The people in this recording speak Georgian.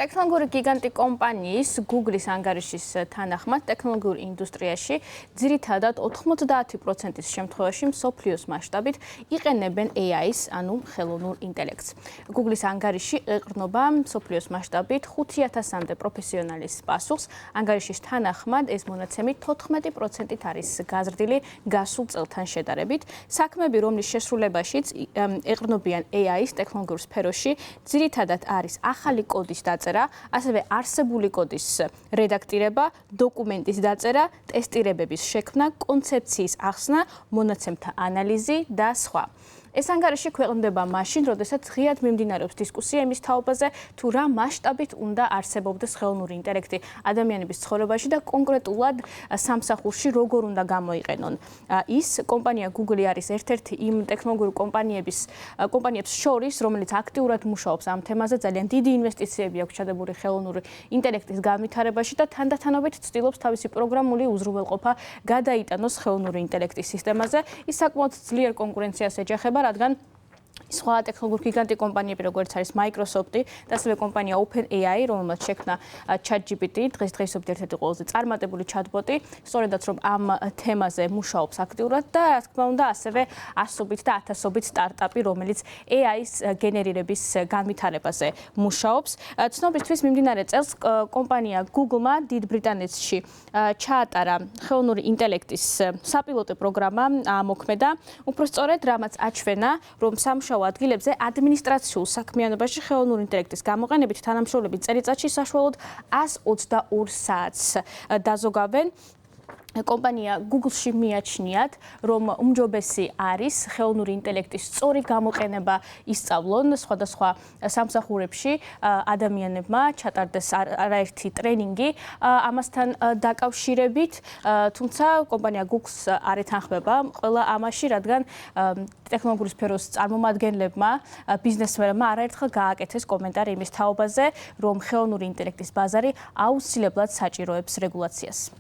ტექნოლოგიური გიგანტი კომპანიის Google-ის ანგარიშის თანახმად ტექნოლოგიურ ინდუსტრიაში ძირითადად 90%-ის შემთხვევაში მსოფლიოს მასშტაბით იყენებენ AI-ს, ანუ ხელოვნურ ინტელექტს. Google-ის ანგარიში ეყრდნობა მსოფლიოს მასშტაბით 5000-მდე პროფესიონალის პასუხს. ანგარიშის თანახმად ეს მონაცემი 14%-ით არის გაზრდილი გასულ წელთან შედარებით. საქმეები, რომლის შესრულებაშიც ეყრდნობიან AI-ს ტექნოლოგიურ სფეროში, ძირითადად არის ახალი კოდის დაწერა, ასევე არსებული კოდის რედაქტირება, დოკუმენტის დაწერა, ტესტირებების შექმნა, კონცეფციის ახსნა, მონაცემთა ანალიზი და სხვა. ეს ანგარიში ქვეყნდება მაშინ, როდესაც ღიად მიმდინარეობს დისკუსია იმის თაობაზე, თუ რა მასშტაბით უნდა არსებობდეს ხელოვნური ინტელექტი ადამიანების ცხოვრებაში და კონკრეტულად სამსახურში როგორ უნდა გამოიყენონ. ის კომპანია Google არის ერთ-ერთი იმ ტექნოლოგიურ კომპანიებს შორის, რომელიც აქტიურად მუშაობს ამ თემაზე, ძალიან დიდი ინვესტიციები აქვს ჩადებული ხელოვნური ინტელექტის განვითარებაში და თანდათანობით ცდილობს თავისი პროგრამული უზრუნველყოფა გადაიტანოს ხელოვნური ინტელექტის სისტემაზე. ის საკმაოდ ძლიერ კონკურენციას ეჯახება, რადგან სხვა ტექნოლოგიური გიგანტი კომპანიები, როგორც არის Microsoft-ი და ასევე კომპანია OpenAI, რომელმაც შექმნა ChatGPT, დღესდღეობით ერთ-ერთი ყველაზე წარმატებული ჩატბოტი, სწორედაც რომ ამ თემაზე მუშაობს აქტიურად და რა თქმა უნდა, ასევე ასობით და ათასობით სტარტაპი, რომელიც AI-ის გენერირების განვითარებაზე მუშაობს. ცნობისთვის მიმდინარე წელს კომპანია Google-მა დიდ ბრიტანეთში ჩაატარა ხელოვნური ინტელექტის საპილოტო პროგრამა ამოქმედა, უფრო სწორედ რამაც აჩვენა, რომ სამუშაო ადგილებზე ადმინისტრაციულ საქმიანობაში ხელოვნური ინტელექტის გამოყენებით თანამშრომლები წელიწადში საშუალოდ 122 საათს დაზოგავენ. კომპანია Google-ში მიაჩნიათ, რომ უმჯობესი არის ხელოვნური ინტელექტის სწორი გამოყენება ისწავლონ სხვადასხვა სამსახურებში ადამიანებმა ჩატარდეს არაერთი ტრენინგი ამასთან დაკავშირებით, თუმცა კომპანია Google-ს არ ეთანხმება ყველა ამაში, რადგან ტექნოლოგიური სფეროს წარმომადგენლებმა, ბიზნესმენებმა არაერთხელ გააკეთეს კომენტარი იმის თაობაზე, რომ ხელოვნური ინტელექტის ბაზარი აუცილებლად საჭიროებს რეგულაციას.